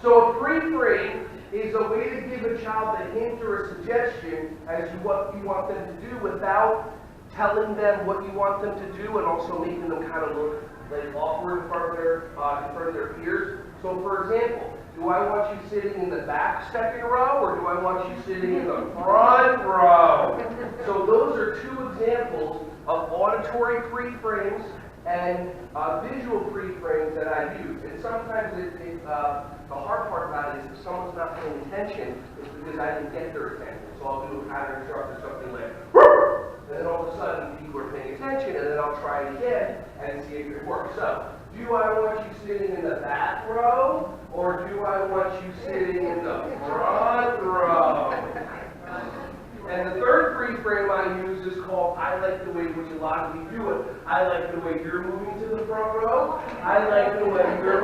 So a pre-frame is a way to give a child a hint or a suggestion as to what you want them to do without telling them what you want them to do and also making them kind of look like awkward in front of their peers. So for example, do I want you sitting in the back second row or do I want you sitting in the front row? So those are two examples of auditory pre-frames and visual pre-frames that I use. And sometimes the hard part about it is if someone's not paying attention, it's because I didn't get their attention. So I'll do a pattern instruct or something like, and then all of a sudden people are paying attention, and then I'll try it again and see if it works. So, do I want you sitting in the back row, or do I want you sitting in the front row? And the third pre-frame I use is called I like the way, which a lot of you do it. I like the way you're moving to the front row. I like the way you're